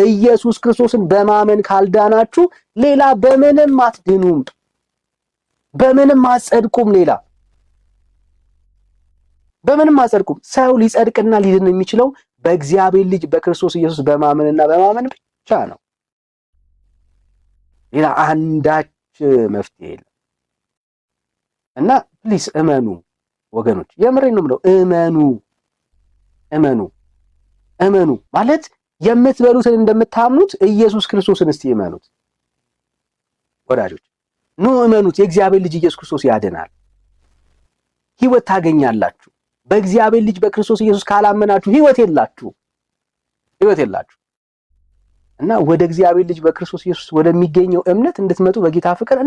ኢየሱስ ክርስቶስን በማመን ካልዳናችሁ ሌላ በምንም አትድኑም፣ በምንም አትጸድቁም። ሌላ በምንም አትጸድቁም። ሰው ሊጸድቅና ሊድን የሚችለው በእግዚአብሔር ልጅ በክርስቶስ ኢየሱስ በማመንና በማመን ብቻ ነው። ሌላ አንዳች መፍትሄ የለም። እና ፕሊስ እመኑ ወገኖች፣ የምሬን ነው የምለው። እመኑ ማለት የምትበሉትን እንደምታምኑት ኢየሱስ ክርስቶስን እስቲ እመኑት ወዳጆች። ኑ እመኑት። የእግዚአብሔር ልጅ ኢየሱስ ክርስቶስ ያድናል። ህይወት ታገኛላችሁ። በእግዚአብሔር ልጅ በክርስቶስ ኢየሱስ ካላመናችሁ ህይወት የላችሁ። እና ወደ እግዚአብሔር ልጅ በክርስቶስ ኢየሱስ ወደሚገኘው እምነት እንድትመጡ በጌታ ፍቅር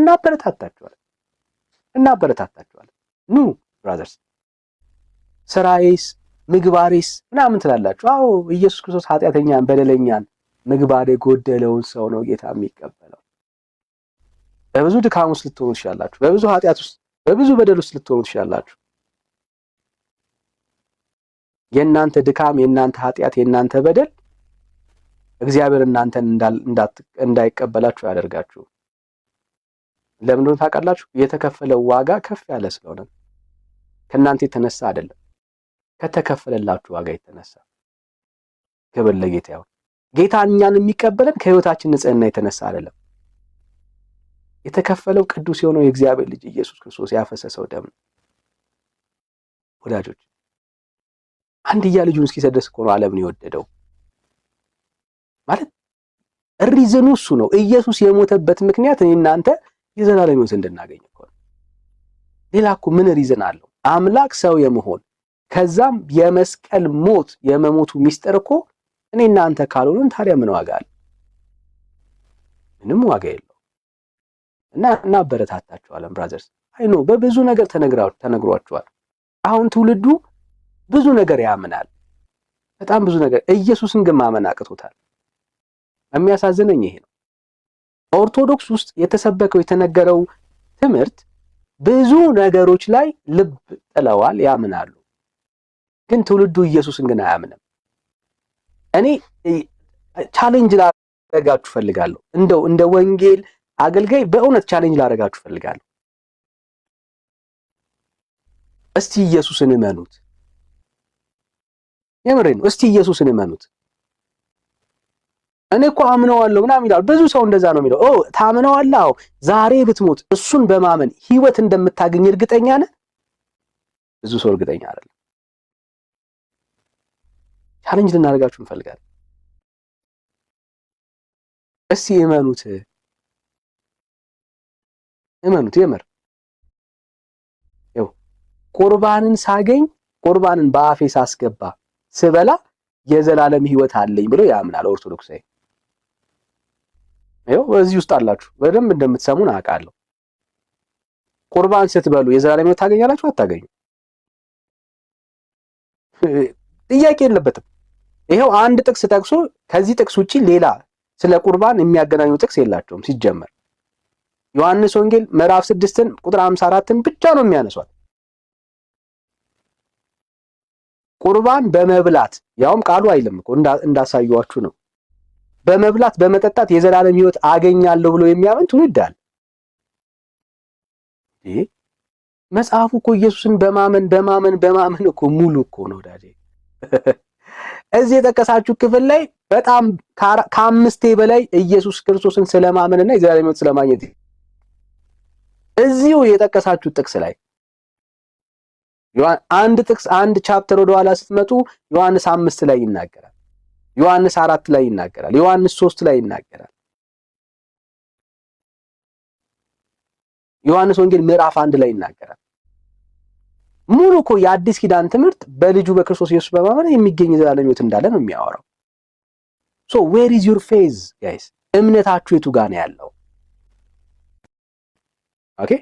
እናበረታታችኋለን። ኑ ብራዘርስ። ስራዬስ ምግባሬስ ምናምን ትላላችሁ። አዎ ኢየሱስ ክርስቶስ ኃጢአተኛን በደለኛን ምግባር የጎደለውን ሰው ነው ጌታ የሚቀበለው። በብዙ ድካም ውስጥ ልትሆኑ ትችላላችሁ። በብዙ ኃጢአት ውስጥ፣ በብዙ በደል ውስጥ ልትሆኑ ትችላላችሁ። የእናንተ ድካም፣ የእናንተ ኃጢአት፣ የእናንተ በደል እግዚአብሔር እናንተን እንዳይቀበላችሁ ያደርጋችሁ። ለምን እንደሆነ ታውቃላችሁ? የተከፈለው ዋጋ ከፍ ያለ ስለሆነ፣ ከእናንተ የተነሳ አይደለም፣ ከተከፈለላችሁ ዋጋ የተነሳ። ክብር ለጌታ ይሁን። ጌታ እኛን የሚቀበለን ከህይወታችን ንጽህና የተነሳ አይደለም። የተከፈለው ቅዱስ የሆነው የእግዚአብሔር ልጅ ኢየሱስ ክርስቶስ ያፈሰሰው ደም ነው። ወዳጆች አንድያ ልጁን እስኪሰጥ ድረስ እኮ ነው ዓለምን የወደደው። ማለት ሪዝኑ እሱ ነው። ኢየሱስ የሞተበት ምክንያት እናንተ የዘላለም ሕይወት እንድናገኝ እኮ ነው። ሌላ እኮ ምን ሪዝን አለው? አምላክ ሰው የመሆን ከዛም የመስቀል ሞት የመሞቱ ሚስጥር እኮ እኔ እናንተ ካልሆነን ታዲያ ምን ዋጋ አለ? ምንም ዋጋ የለው። እና እናበረታታችኋለን ብራዘርስ። አይ ኖ በብዙ ነገር ተነግሯችኋል። አሁን ትውልዱ ብዙ ነገር ያምናል፣ በጣም ብዙ ነገር። ኢየሱስን ግን ማመን አቅቶታል። የሚያሳዝነኝ ይሄ ነው። ኦርቶዶክስ ውስጥ የተሰበከው የተነገረው ትምህርት ብዙ ነገሮች ላይ ልብ ጥለዋል፣ ያምናሉ። ግን ትውልዱ ኢየሱስን ግን አያምንም። እኔ ቻሌንጅ ላደርጋችሁ ፈልጋለሁ። እንደው እንደ ወንጌል አገልጋይ በእውነት ቻሌንጅ ላደርጋችሁ ፈልጋለሁ። እስቲ ኢየሱስን እመኑት። የምሬን ነው። እስቲ ኢየሱስን እመኑት። እኔ እኮ አምነዋለሁ ምናምን ይላል። ብዙ ሰው እንደዛ ነው የሚለው። ታምነዋለህ? አዎ። ዛሬ ብትሞት እሱን በማመን ህይወት እንደምታገኝ እርግጠኛ ነህ? ብዙ ሰው እርግጠኛ አይደለም። ቻሌንጅ ልናደርጋችሁ እንፈልጋለን። እስቲ እመኑት። የምር ቁርባንን ሳገኝ፣ ቁርባንን በአፌ ሳስገባ ስበላ የዘላለም ህይወት አለኝ ብሎ ያምናል ኦርቶዶክሳዊ። እዚህ ውስጥ አላችሁ፣ በደንብ እንደምትሰሙን አውቃለሁ። ቁርባን ስትበሉ የዘላለም ህይወት ታገኛላችሁ? አታገኙ? ጥያቄ የለበትም። ይሄው አንድ ጥቅስ ጠቅሶ ከዚህ ጥቅስ ውጪ ሌላ ስለ ቁርባን የሚያገናኙ ጥቅስ የላቸውም ሲጀመር። ዮሐንስ ወንጌል ምዕራፍ 6 ቁጥር 54 ብቻ ነው የሚያነሷት። ቁርባን በመብላት ያውም ቃሉ አይልም እኮ እንዳሳዩዋችሁ ነው። በመብላት በመጠጣት የዘላለም ህይወት አገኛለሁ ብሎ የሚያምን ትውልድ አለ። መጽሐፉ እኮ ኢየሱስን በማመን እኮ ሙሉ እኮ ነው ዳዴ። እዚህ የጠቀሳችሁ ክፍል ላይ በጣም ከአምስቴ በላይ ኢየሱስ ክርስቶስን ስለማመንና የዘላለም ህይወት ስለማግኘት እዚሁ የጠቀሳችሁ ጥቅስ ላይ አንድ ቻፕተር ወደ ኋላ ስትመጡ ዮሐንስ 5 ላይ ይናገራል። ዮሐንስ 4 ላይ ይናገራል። ዮሐንስ 3 ላይ ይናገራል። ዮሐንስ ወንጌል ምዕራፍ 1 ላይ ይናገራል። ሙሉ እኮ የአዲስ ኪዳን ትምህርት በልጁ በክርስቶስ ኢየሱስ በማመን የሚገኝ የዘላለም ህይወት እንዳለ ነው የሚያወራው። ሶ where is your faith guys? እምነታችሁ የቱ ጋር ነው ያለው? ኦኬ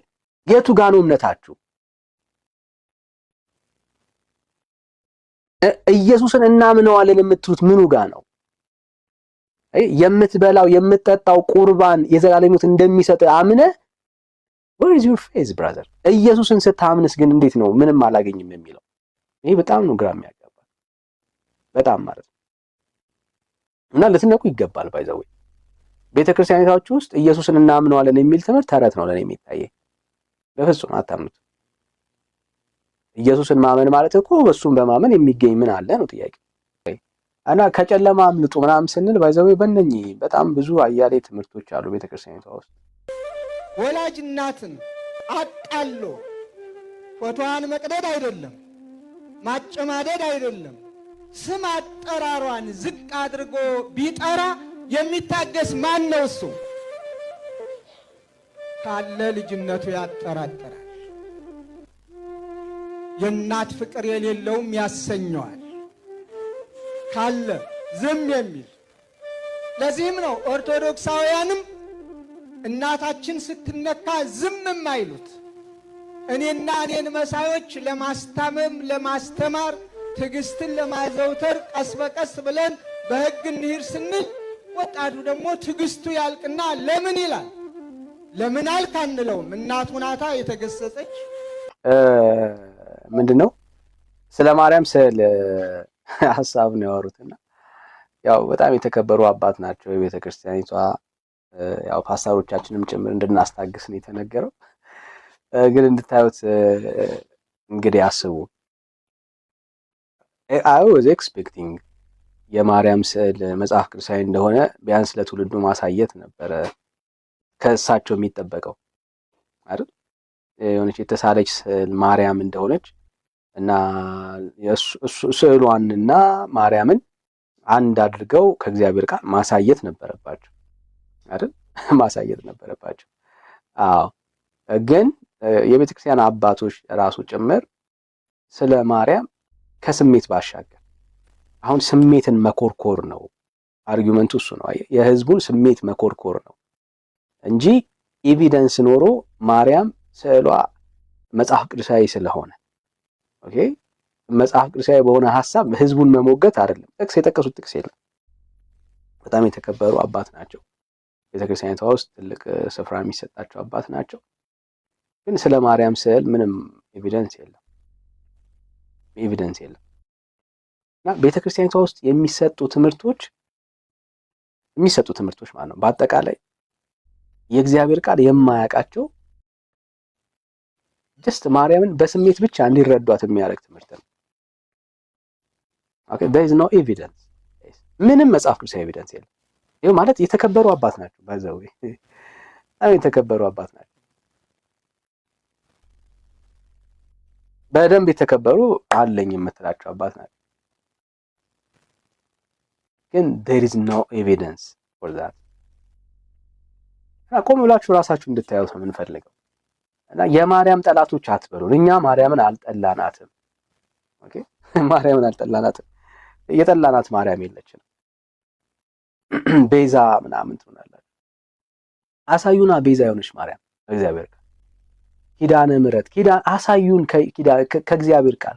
የቱ ጋር ነው እምነታችሁ? ኢየሱስን እናምነዋለን የምትሉት ምኑ ጋር ነው? የምትበላው የምትጠጣው ቁርባን የዘላለም ህይወት እንደሚሰጥ አምነህ where is your faith brother? ኢየሱስን ስታምንስ ግን እንዴት ነው ምንም አላገኝም የሚለው? ይሄ በጣም ነው ግራ የሚያጋባ። በጣም ማለት ነው። እና ልትነቁ ይገባል። ባይዘው ቤተክርስቲያኒታችሁ ውስጥ ኢየሱስን እናምነዋለን የሚል ትምህርት ተረት ነው ለኔ የሚታየኝ። በፍጹም አታምኑት። ኢየሱስን ማመን ማለት እኮ በሱም በማመን የሚገኝ ምን አለ ነው ጥያቄ። እና ከጨለማ አምልጡ ምናምን ስንል ባይዘው በእነኚህ በጣም ብዙ አያሌ ትምህርቶች አሉ ቤተክርስቲያኒቷ ውስጥ። ወላጅ እናትን አጣሎ ፎቶዋን መቅደድ አይደለም፣ ማጨማደድ አይደለም፣ ስም አጠራሯን ዝቅ አድርጎ ቢጠራ የሚታገስ ማን ነው? እሱ ካለ ልጅነቱ ያጠራጥራል። የእናት ፍቅር የሌለውም ያሰኘዋል ካለ ዝም የሚል። ለዚህም ነው ኦርቶዶክሳውያንም እናታችን ስትነካ ዝም የማይሉት። እኔና እኔን መሳዮች ለማስታመም ለማስተማር ትዕግስትን ለማዘውተር ቀስ በቀስ ብለን በሕግ እንሂድ ስንል ወጣቱ ደግሞ ትዕግስቱ ያልቅና ለምን ይላል። ለምን አልክ አንለውም። እናቱ ናታ የተገሰጸች። ምንድነው ስለ ማርያም ስዕል ሐሳብ ነው ያወሩትና ያው በጣም የተከበሩ አባት ናቸው የቤተ ክርስቲያኒቷ። ያው ፓስተሮቻችንም ጭምር እንድናስታግስ ነው የተነገረው። ግን እንድታዩት እንግዲህ አስቡ። I was expecting የማርያም ስዕል መጽሐፍ ቅዱሳዊ እንደሆነ ቢያንስ ለትውልዱ ማሳየት ነበረ ከእሳቸው የሚጠበቀው አይደል? የሆነች የተሳለች ስዕል ማርያም እንደሆነች እና ስዕሏንና ማርያምን አንድ አድርገው ከእግዚአብሔር ቃል ማሳየት ነበረባቸው አይደል? ማሳየት ነበረባቸው። አዎ። ግን የቤተክርስቲያን አባቶች ራሱ ጭምር ስለ ማርያም ከስሜት ባሻገር አሁን ስሜትን መኮርኮር ነው አርጊውመንቱ፣ እሱ ነው የህዝቡን ስሜት መኮርኮር ነው እንጂ ኤቪደንስ ኖሮ ማርያም ስዕሏ መጽሐፍ ቅዱሳዊ ስለሆነ ኦኬ መጽሐፍ ቅዱሳዊ በሆነ ሐሳብ ህዝቡን መሞገት አይደለም። ጥቅስ የጠቀሱት ጥቅስ የለም። በጣም የተከበሩ አባት ናቸው። ቤተክርስቲያኒቷ ውስጥ ትልቅ ስፍራ የሚሰጣቸው አባት ናቸው። ግን ስለ ማርያም ስዕል ምንም ኤቪደንስ የለም። እና ቤተክርስቲያኒቷ ውስጥ የሚሰጡ ትምህርቶች ማለት ነው በአጠቃላይ የእግዚአብሔር ቃል የማያውቃቸው ጀስት ማርያምን በስሜት ብቻ እንዲረዷት የሚያደርግ ትምህርት ነው። ኦኬ there is no evidence። ምንም መጽሐፍ ቅዱሳዊ ኤቪደንስ የለም። ይሄ ማለት የተከበሩ አባት ናቸው። ባይዘው የተከበሩ አባት ናቸው። በደንብ የተከበሩ አለኝ የምትላቸው አባት ናቸው። ግን there is no evidence for that። እና ቆም ብላችሁ ራሳችሁ እንድታዩት ነው የምንፈልገው። እና የማርያም ጠላቶች አትበሉን። እኛ ማርያምን አልጠላናትም። ኦኬ ማርያምን አልጠላናትም። የጠላናት ማርያም የለችም። ቤዛ ምናምን ትሆናላችሁ። አሳዩና ቤዛ የሆነች ማርያም እግዚአብሔር ቃል ኪዳነ ምሕረት አሳዩን። ከእግዚአብሔር ቃል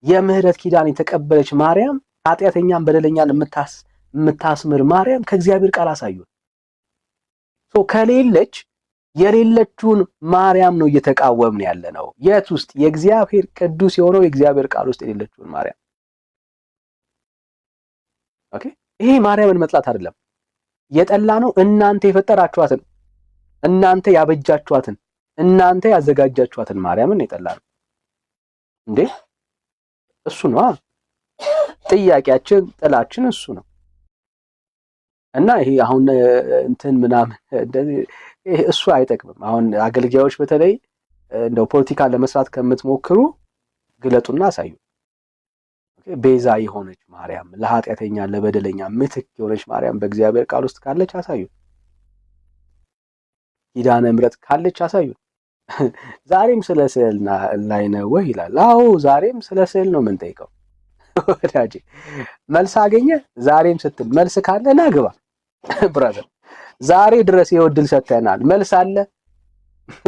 የምህረት ኪዳን የተቀበለች ማርያም ኃጢአተኛን በደለኛን የምታስምር ማርያም ከእግዚአብሔር ቃል አሳዩን። ከሌለች የሌለችውን ማርያም ነው እየተቃወምን ያለ ነው። የት ውስጥ? የእግዚአብሔር ቅዱስ የሆነው የእግዚአብሔር ቃል ውስጥ የሌለችውን ማርያም። ኦኬ ይሄ ማርያምን መጥላት አይደለም። የጠላ ነው እናንተ የፈጠራችኋትን፣ እናንተ ያበጃችኋትን፣ እናንተ ያዘጋጃችኋትን ማርያምን የጠላ ነው እንዴ። እሱ ነው ጥያቄያችን፣ ጥላችን እሱ ነው። እና ይሄ አሁን እንትን ምናምን እንደዚህ እሱ አይጠቅምም። አሁን አገልጋዮች በተለይ እንደው ፖለቲካ ለመስራት ከምትሞክሩ ግለጡና አሳዩ። ቤዛ የሆነች ማርያም፣ ለኃጢአተኛ ለበደለኛ ምትክ የሆነች ማርያም በእግዚአብሔር ቃል ውስጥ ካለች አሳዩ። ኪዳነ ምሕረት ካለች አሳዩ። ዛሬም ስለ ስዕል ላይ ነው ወይ ይላል። አዎ ዛሬም ስለ ስዕል ነው የምንጠይቀው ወዳጄ። መልስ አገኘ ዛሬም ስትል መልስ ካለ ና ግባ ብራዘር። ዛሬ ድረስ የወድል ሰጥተናል። መልስ አለ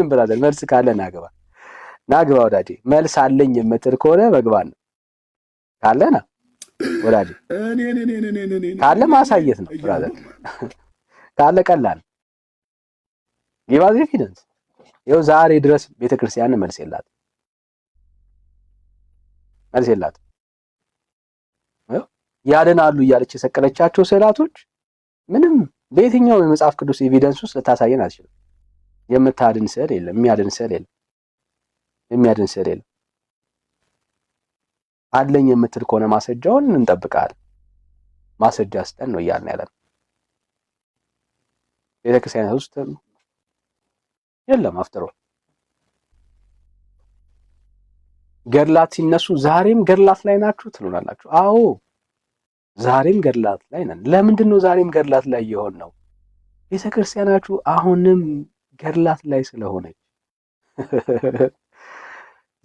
ብራዘር። መልስ ካለ ና ግባ ወዳጄ። መልስ አለኝ የምትል ከሆነ መግባት ነው። ካለና ወዳጄ ካለ ማሳየት ነው ብራዘር። ካለ ቀላል ጊቫዝ ኤቪደንስ። ይኸው ዛሬ ድረስ ቤተክርስቲያን መልስ የላት። ያድናሉ እያለች የሰቀለቻቸው ስዕላቶች ምንም በየትኛው የመጽሐፍ ቅዱስ ኤቪደንስ ውስጥ ልታሳየን አትችልም። የምታድን ስዕል የለም፣ የሚያድን ስዕል የለም። አለኝ የምትል ከሆነ ማስረጃውን እንጠብቃለን። ማስረጃ ስጠን ነው እያልን ያለን። ቤተክርስቲያን ውስጥ የለም። አፍጥሮ ገድላት ሲነሱ ዛሬም ገድላት ላይ ናችሁ ትሉናላችሁ። አዎ ዛሬም ገድላት ላይ ነን። ለምንድን ነው ዛሬም ገድላት ላይ የሆን ነው? ቤተክርስቲያናችሁ አሁንም ገድላት ላይ ስለሆነች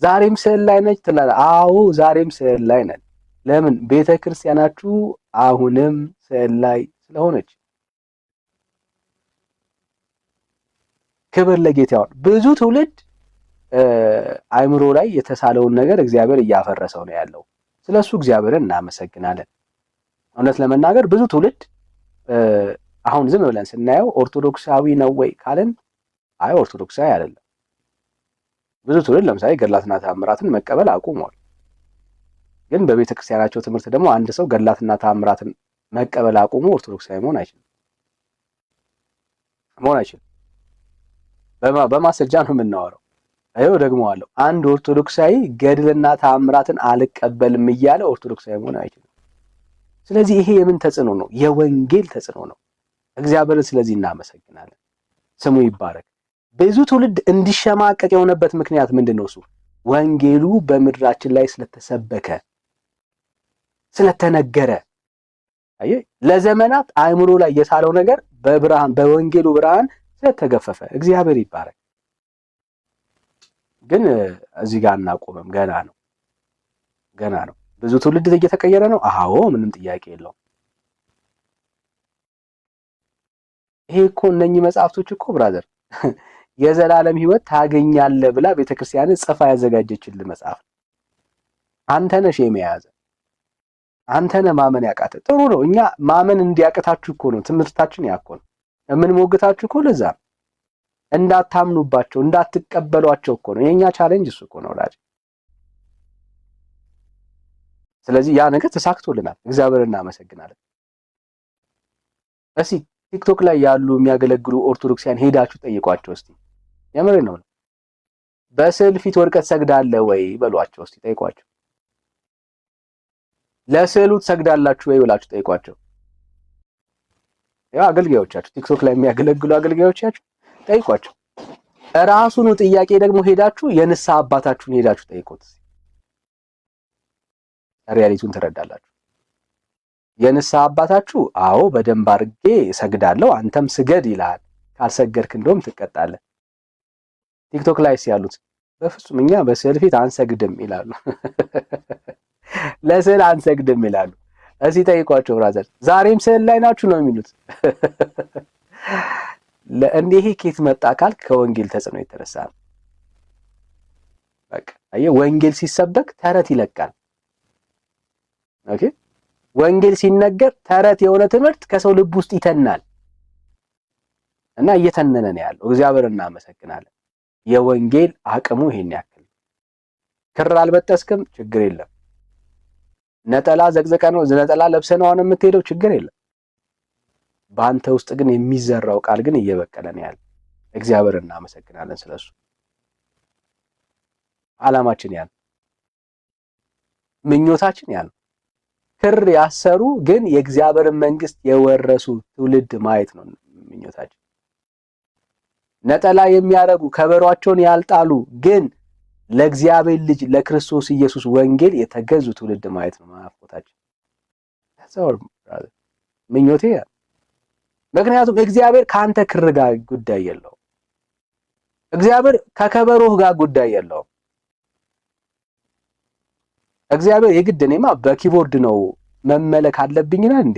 ዛሬም ስዕል ላይ ነች ትላለህ። አዎ ዛሬም ስዕል ላይ ነን። ለምን? ቤተክርስቲያናችሁ አሁንም ስዕል ላይ ስለሆነች። ክብር ለጌታ ይሁን። ብዙ ትውልድ አእምሮ ላይ የተሳለውን ነገር እግዚአብሔር እያፈረሰው ነው ያለው። ስለሱ እግዚአብሔርን እናመሰግናለን። እውነት ለመናገር ብዙ ትውልድ አሁን ዝም ብለን ስናየው ኦርቶዶክሳዊ ነው ወይ ካለን አይ ኦርቶዶክሳዊ አይደለም። ብዙ ትውልድ ለምሳሌ ገድላትና ተአምራትን መቀበል አቁሟል። ግን በቤተ ክርስቲያናቸው ትምህርት ደግሞ አንድ ሰው ገድላትና ተአምራትን መቀበል አቁሞ ኦርቶዶክሳዊ መሆን አይችልም። በማስረጃ ነው የምናወራው። አይው ደግሞ አለው አንድ ኦርቶዶክሳዊ ገድልና ተአምራትን አልቀበልም እያለ ኦርቶዶክሳዊ መሆን አይችልም። ስለዚህ ይሄ የምን ተጽዕኖ ነው? የወንጌል ተጽዕኖ ነው። እግዚአብሔርን ስለዚህ እናመሰግናለን። ስሙ ይባረክ። ብዙ ትውልድ እንዲሸማቀቅ የሆነበት ምክንያት ምንድነው? እሱ ወንጌሉ በምድራችን ላይ ስለተሰበከ ስለተነገረ። አይ ለዘመናት አእምሮ ላይ የሳለው ነገር በወንጌሉ ብርሃን ስለተገፈፈ እግዚአብሔር ይባረክ። ግን እዚህ ጋር እናቆምም። ገና ነው። ብዙ ትውልድ እየተቀየረ ነው። አዎ ምንም ጥያቄ የለውም። ይሄ እኮ እነኚህ መጽሐፍቶች እኮ ብራዘር የዘላለም ሕይወት ታገኛለህ ብላ ቤተክርስቲያን ጽፋ ያዘጋጀችልህ መጽሐፍ። አንተ ነህ የመያዘ አንተ ነህ ማመን ያቃተ። ጥሩ ነው። እኛ ማመን እንዲያቀታችሁ እኮ ነው ትምህርታችን ያኮ ነው። የምንሞግታችሁ እኮ ለዛ ነው። እንዳታምኑባቸው እንዳትቀበሏቸው እኮ ነው የኛ ቻሌንጅ። እሱ እኮ ነው ላጅ። ስለዚህ ያ ነገር ተሳክቶልናል። እግዚአብሔር እናመሰግናለን። እስኪ ቲክቶክ ላይ ያሉ የሚያገለግሉ ኦርቶዶክሲያን ሄዳችሁ ጠይቋቸው እስቲ። የምሬ ነው። በስዕል ፊት ወድቀህ ትሰግዳለህ ወይ በሏቸው እስቲ፣ ጠይቋቸው። ለስዕሉ ትሰግዳላችሁ ወይ ብላችሁ ጠይቋቸው። ያው አገልጋዮቻችሁ ቲክቶክ ላይ የሚያገለግሉ አገልጋዮቻችሁ ጠይቋቸው። ራሱኑ ጥያቄ ደግሞ ሄዳችሁ የንስሐ አባታችሁን ሄዳችሁ ጠይቁት። ሪያሊቲውን ትረዳላችሁ። የንስሐ አባታችሁ አዎ በደንብ አድርጌ እሰግዳለሁ አንተም ስገድ ይላል። ካልሰገድክ እንደውም ትቀጣለህ። ቲክቶክ ላይ ያሉት በፍጹም እኛ በስዕል ፊት አንሰግድም ይላሉ። ለስዕል አንሰግድም ይላሉ። እዚህ ጠይቋቸው ብራዘር። ዛሬም ስዕል ላይ ናችሁ ነው የሚሉት። ለእንዲህ ኬት መጣ ካልክ ከወንጌል ተጽዕኖ የተነሳ ነው። በቃ አየህ ወንጌል ሲሰበክ ተረት ይለቃል። ኦኬ ወንጌል ሲነገር ተረት የሆነ ትምህርት ከሰው ልብ ውስጥ ይተናል እና እየተነነ ነው ያለው። እግዚአብሔር እናመሰግናለን። የወንጌል አቅሙ ይሄን ያክል። ክር አልበጠስክም ችግር የለም። ነጠላ ዘቅዘቀ ነው ነጠላ ለብሰህ ነው አሁን የምትሄደው ችግር የለም። በአንተ ውስጥ ግን የሚዘራው ቃል ግን እየበቀለ ነው ያለው። እግዚአብሔር እናመሰግናለን ስለሱ። ዓላማችን ያ ነው። ምኞታችን ያ ነው። ክር ያሰሩ ግን የእግዚአብሔርን መንግስት የወረሱ ትውልድ ማየት ነው ምኞታችን። ነጠላ የሚያረጉ ከበሯቸውን ያልጣሉ ግን ለእግዚአብሔር ልጅ ለክርስቶስ ኢየሱስ ወንጌል የተገዙ ትውልድ ማየት ነው ናፍቆታችን። ምኞቴ ያ። ምክንያቱም እግዚአብሔር ካንተ ክር ጋር ጉዳይ የለውም። እግዚአብሔር ከከበሮህ ጋር ጉዳይ የለውም። እግዚአብሔር የግድ እኔማ በኪቦርድ ነው መመለክ አለብኝና እንዴ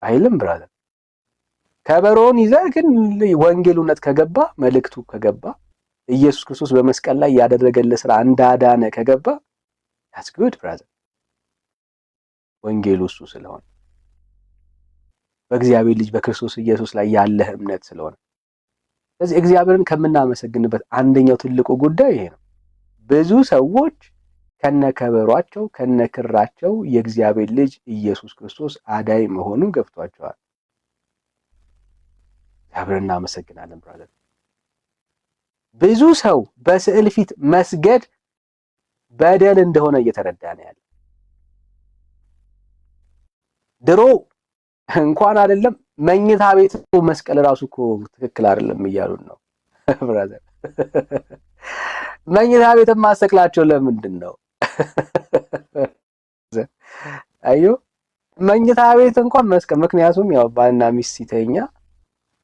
አይልም ብራዘር። ከበሮን ይዘህ ግን ወንጌል እውነት ከገባ መልእክቱ ከገባ ኢየሱስ ክርስቶስ በመስቀል ላይ ያደረገልህ ስራ እንዳዳነ ከገባ that's good brother። ወንጌሉ እሱ ስለሆነ በእግዚአብሔር ልጅ በክርስቶስ ኢየሱስ ላይ ያለህ እምነት ስለሆነ ስለዚህ እግዚአብሔርን ከምናመሰግንበት አንደኛው ትልቁ ጉዳይ ይሄ ነው። ብዙ ሰዎች ከነከበሯቸው ከነክራቸው የእግዚአብሔር ልጅ ኢየሱስ ክርስቶስ አዳኝ መሆኑን ገብቷቸዋል። እግዚአብሔር እናመሰግናለን ብራዘር። ብዙ ሰው በስዕል ፊት መስገድ በደል እንደሆነ እየተረዳ ነው ያለ። ድሮ እንኳን አይደለም መኝታ ቤት መስቀል ራሱ እኮ ትክክል አይደለም እያሉን ነው ብራዘር። መኝታ ቤት ማሰቅላቸው ለምንድን ነው? አዩ መኝታ ቤት እንኳን መስቀል፣ ምክንያቱም ያው ባልና ሚስት ሲተኛ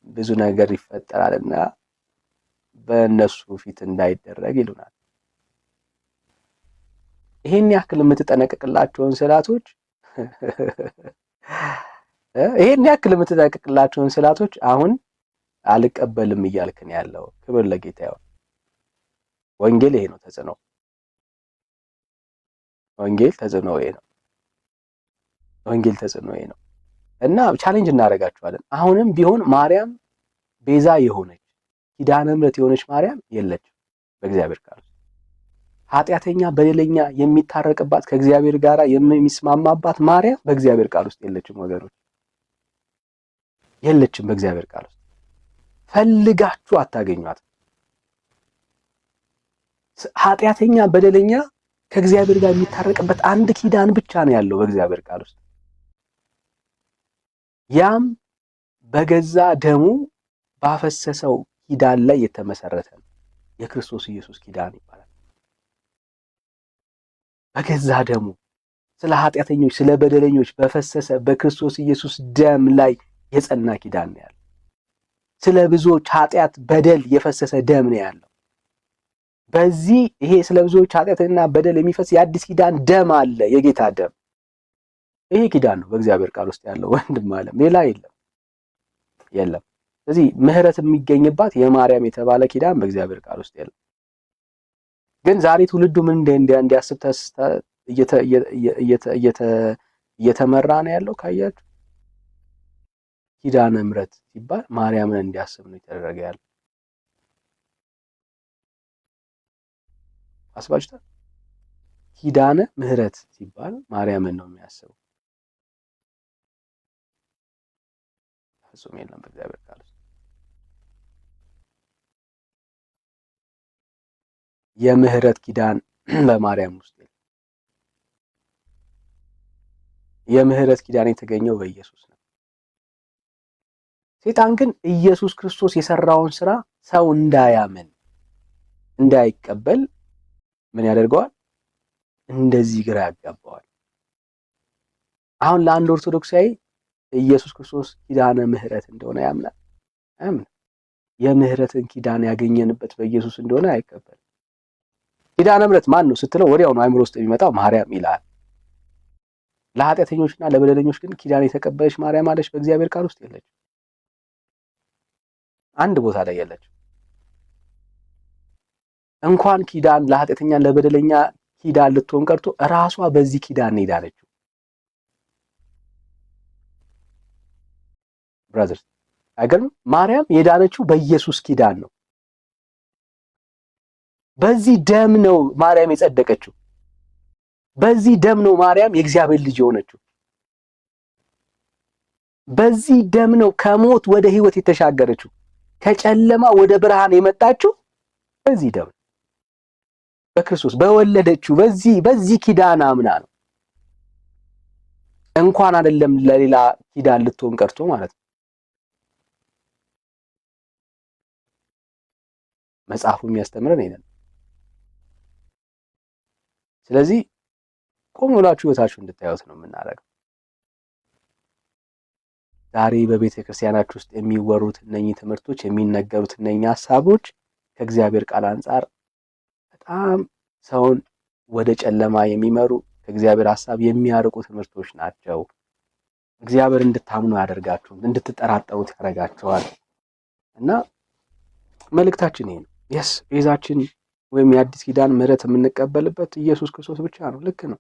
ብዙ ነገር ይፈጠራልና በእነሱ ፊት እንዳይደረግ ይሉናል። ይሄን ያክል የምትጠነቀቅላቸውን ስዕላቶች አሁን አልቀበልም እያልክን ያለው። ክብር ለጌታ ይሁን። ወንጌል ይሄ ነው ተጽዕኖ። ወንጌል ተጽዕኖ ይሄ ነው እና ቻሌንጅ እናደርጋቸዋለን። አሁንም ቢሆን ማርያም ቤዛ የሆነች ኪዳነ ምሕረት የሆነች ማርያም የለችም በእግዚአብሔር ቃል። ኃጢአተኛ በደለኛ የሚታረቅባት ከእግዚአብሔር ጋር የሚስማማባት ማርያም በእግዚአብሔር ቃል ውስጥ የለችም ወገኖች፣ የለችም በእግዚአብሔር ቃል ውስጥ። ፈልጋችሁ አታገኟት። ኃጢአተኛ በደለኛ ከእግዚአብሔር ጋር የሚታረቅበት አንድ ኪዳን ብቻ ነው ያለው በእግዚአብሔር ቃል ውስጥ። ያም በገዛ ደሙ ባፈሰሰው ኪዳን ላይ የተመሰረተ ነው። የክርስቶስ ኢየሱስ ኪዳን ይባላል። በገዛ ደሙ ስለ ኃጢአተኞች ስለ በደለኞች በፈሰሰ በክርስቶስ ኢየሱስ ደም ላይ የጸና ኪዳን ነው ያለው። ስለ ብዙዎች ኃጢአት በደል የፈሰሰ ደም ነው ያለው። በዚህ ይሄ ስለ ብዙዎች ኃጢአትና በደል የሚፈስ የአዲስ ኪዳን ደም አለ፣ የጌታ ደም። ይሄ ኪዳን ነው በእግዚአብሔር ቃል ውስጥ ያለው ወንድም ዓለም፣ ሌላ የለም። ስለዚህ ምህረት የሚገኝባት የማርያም የተባለ ኪዳን በእግዚአብሔር ቃል ውስጥ የለም። ግን ዛሬ ትውልዱ ምን እንዲያስብ እየተመራ ነው ያለው ካያችሁ፣ ኪዳነ ምሕረት ሲባል ማርያምን እንዲያስብ ነው የተደረገ ያለው። አስባችሁታል? ኪዳነ ምሕረት ሲባል ማርያምን ነው የሚያስበው። ፍጹም የለም በእግዚአብሔር ቃል ውስጥ። የምህረት ኪዳን በማርያም ውስጥ የለም። የምህረት ኪዳን የተገኘው በኢየሱስ ነው። ሰይጣን ግን ኢየሱስ ክርስቶስ የሰራውን ስራ ሰው እንዳያምን እንዳይቀበል ምን ያደርገዋል? እንደዚህ ግራ ያጋባዋል። አሁን ለአንድ ኦርቶዶክሳዊ ኢየሱስ ክርስቶስ ኪዳነ ምሕረት እንደሆነ ያምናል? አያምንም። የምህረትን ኪዳን ያገኘንበት በኢየሱስ እንደሆነ አይቀበልም። ኪዳነ ምሕረት ማን ነው ስትለው ወዲያው ነው አእምሮ ውስጥ የሚመጣው ማርያም ይላል። ለኃጢአተኞችና ለበደለኞች ግን ኪዳን የተቀበለች ማርያም አለች በእግዚአብሔር ቃል ውስጥ የለች። አንድ ቦታ ላይ የለች። እንኳን ኪዳን ለኃጢአተኛ ለበደለኛ ኪዳን ልትሆን ቀርቶ ራሷ በዚህ ኪዳን ሄዳለችው። ብራዘርስ አይገርም? ማርያም የዳነችው በኢየሱስ ኪዳን ነው። በዚህ ደም ነው ማርያም የጸደቀችው። በዚህ ደም ነው ማርያም የእግዚአብሔር ልጅ የሆነችው። በዚህ ደም ነው ከሞት ወደ ሕይወት የተሻገረችው። ከጨለማ ወደ ብርሃን የመጣችው በዚህ ደም በክርስቶስ በወለደችው በዚህ ኪዳን አምና ነው። እንኳን አይደለም ለሌላ ኪዳን ልትሆን ቀርቶ ማለት ነው። መጽሐፉ የሚያስተምረን ይሄን። ስለዚህ ቆም ብላችሁ ህይወታችሁ እንድታዩት ነው የምናደርገው። ዛሬ በቤተ ክርስቲያናችሁ ውስጥ የሚወሩት እነኚህ ትምህርቶች የሚነገሩት እነኚህ ሐሳቦች ከእግዚአብሔር ቃል አንጻር በጣም ሰውን ወደ ጨለማ የሚመሩ ከእግዚአብሔር ሐሳብ የሚያርቁ ትምህርቶች ናቸው። እግዚአብሔር እንድታምኑ ያደርጋችሁ፣ እንድትጠራጠሩት ያደርጋችኋል። እና መልእክታችን ይሄ ነው። ቤዛችን ወይም የአዲስ ኪዳን ምሕረት የምንቀበልበት ኢየሱስ ክርስቶስ ብቻ ነው። ልክ ነው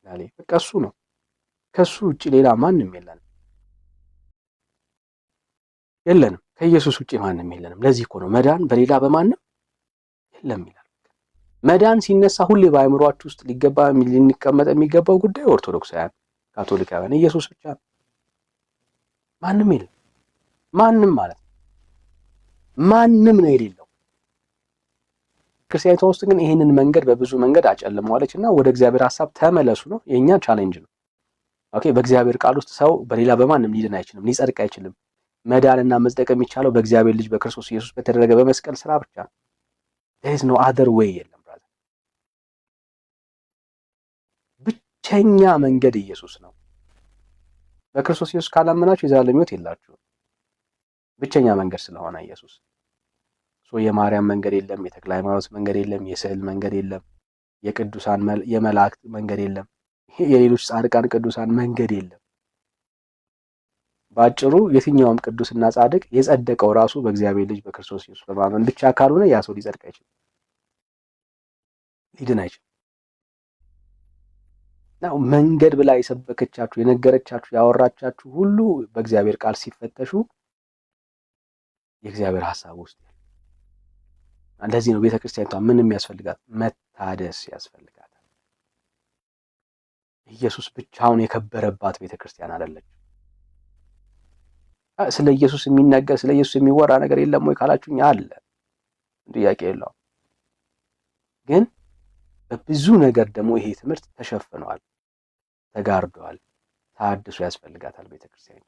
ያለ በቃ እሱ ነው። ከሱ ውጪ ሌላ ማንም የለንም። ከኢየሱስ ውጪ ማንም የለንም። ለዚህ እኮ ነው መዳን በሌላ በማንም የለም ይላል። መዳን ሲነሳ ሁሌ በአእምሯችሁ ውስጥ ሊቀመጥ የሚገባው ጉዳይ ኦርቶዶክሳውያን፣ ካቶሊካውያን ኢየሱስ ብቻ ነው። ማንም የለም። ማንም ማለት ነው ማንም ነው የሌለው። ክርስቲያኒቷ ውስጥ ግን ይህንን መንገድ በብዙ መንገድ አጨልመዋለች እና ወደ እግዚአብሔር ሐሳብ ተመለሱ ነው የኛ ቻሌንጅ ነው። ኦኬ፣ በእግዚአብሔር ቃል ውስጥ ሰው በሌላ በማንም ሊድን አይችልም፣ ሊጸድቅ አይችልም። መዳንና መጽደቅ የሚቻለው በእግዚአብሔር ልጅ በክርስቶስ ኢየሱስ በተደረገ በመስቀል ስራ ብቻ ነው። there is no other way የለም ብራዘር። ብቸኛ መንገድ ኢየሱስ ነው። በክርስቶስ ኢየሱስ ካላመናችሁ የዘላለም ሕይወት የላችሁም። ብቸኛ መንገድ ስለሆነ ኢየሱስ የማርያም መንገድ የለም፣ የተክለ ሃይማኖት መንገድ የለም፣ የስዕል መንገድ የለም፣ የቅዱሳን የመላእክት መንገድ የለም፣ የሌሎች ጻድቃን ቅዱሳን መንገድ የለም። ባጭሩ የትኛውም ቅዱስና ጻድቅ የጸደቀው ራሱ በእግዚአብሔር ልጅ በክርስቶስ ኢየሱስ በማመን ብቻ ካልሆነ ያ ሰው ሊጸድቅ አይችልም፣ ሊድን አይችልም። ነው መንገድ ብላ የሰበከቻችሁ የነገረቻችሁ ያወራቻችሁ ሁሉ በእግዚአብሔር ቃል ሲፈተሹ የእግዚአብሔር ሐሳብ ውስጥ ያለ። ለዚህ ነው ቤተክርስቲያኒቷ ምንም ያስፈልጋት መታደስ ያስፈልጋታል። ኢየሱስ ብቻውን የከበረባት ቤተክርስቲያን አይደለች። ስለ ኢየሱስ የሚነገር ስለ ኢየሱስ የሚወራ ነገር የለም ወይ ካላችሁኝ አለ፣ ጥያቄ የለውም። ግን በብዙ ነገር ደግሞ ይሄ ትምህርት ተሸፍኗል፣ ተጋርዷል። ታድሶ ያስፈልጋታል ቤተክርስቲያን።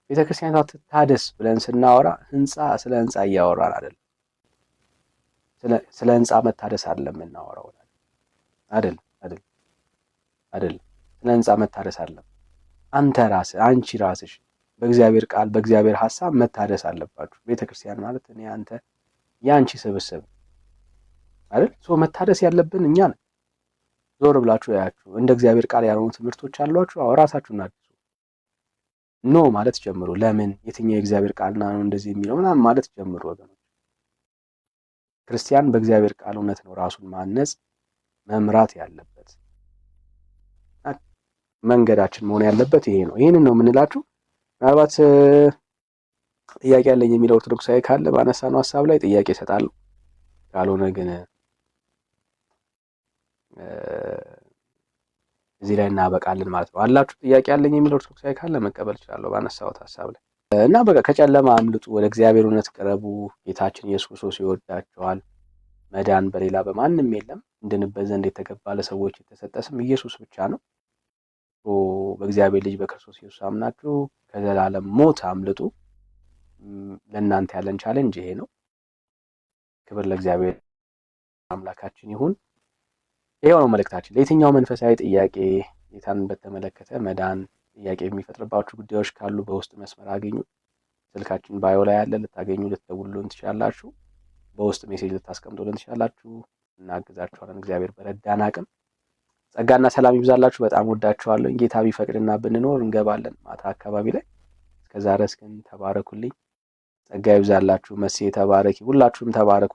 ቤተክርስቲያኗ ትታደስ ብለን ስናወራ ስለ ህንፃ እያወራን አይደለም። ስለ ህንፃ መታደስ አይደለም የምናወራው አይደለም። ስለ ህንፃ መታደስ አይደለም። አንተ ራስህ አንቺ ራስሽ በእግዚአብሔር ቃል በእግዚአብሔር ሐሳብ መታደስ አለባችሁ። ቤተክርስቲያን ማለት እኔ አንተ ያንቺ ስብስብ አይደል? መታደስ ያለብን እኛ ነን። ዞር ብላችሁ ያያችሁ እንደ እግዚአብሔር ቃል ያልሆኑ ትምህርቶች አሏችሁ። አዎ ራሳችሁን አድሱ። ኖ ማለት ጀምሩ። ለምን የትኛው የእግዚአብሔር ቃልና ነው እንደዚህ የሚለው ምናምን ማለት ጀምሩ ወገኖች። ክርስቲያን በእግዚአብሔር ቃል እውነት ነው ራሱን ማነጽ መምራት ያለበት። መንገዳችን መሆን ያለበት ይሄ ነው። ይሄንን ነው የምንላችሁ። ምናልባት ጥያቄ ያለኝ የሚለው ኦርቶዶክሳዊ ካለ ባነሳነው ሐሳብ ላይ ጥያቄ እሰጣለሁ። ካልሆነ ግን እዚህ ላይ እናበቃለን ማለት ነው። አላችሁ ጥያቄ ያለኝ የሚለው ኦርቶዶክሳዊ ካለ መቀበል እችላለሁ ባነሳሁት ሐሳብ ላይ እና በቃ ከጨለማ አምልጡ፣ ወደ እግዚአብሔር እውነት ቅረቡ። ጌታችን ኢየሱስ ክርስቶስ ይወዳቸዋል። መዳን በሌላ በማንም የለም። እንድንበት ዘንድ የተገባ ለሰዎች የተሰጠ ስም ኢየሱስ ብቻ ነው። በእግዚአብሔር ልጅ በክርስቶስ ኢየሱስ አምናችሁ ከዘላለም ሞት አምልጡ። ለእናንተ ያለን ቻሌንጅ ይሄ ነው። ክብር ለእግዚአብሔር አምላካችን ይሁን። ይሄው ነው መልእክታችን። ለየትኛው መንፈሳዊ ጥያቄ ጌታን በተመለከተ መዳን ጥያቄ የሚፈጥርባችሁ ጉዳዮች ካሉ በውስጥ መስመር አገኙ። ስልካችን ባዮ ላይ ያለ፣ ልታገኙ ልትደውሉልን ትችላላችሁ። በውስጥ ሜሴጅ ልታስቀምጡልን ትችላላችሁ። እናግዛችኋለን። እግዚአብሔር በረዳን አቅም። ጸጋና ሰላም ይብዛላችሁ። በጣም ወዳችኋለሁ። ጌታ ቢፈቅድና ብንኖር እንገባለን ማታ አካባቢ ላይ። እስከዛ ድረስ ግን ተባረኩልኝ። ጸጋ ይብዛላችሁ። መሴ ተባረኪ። ሁላችሁም ተባረኩ።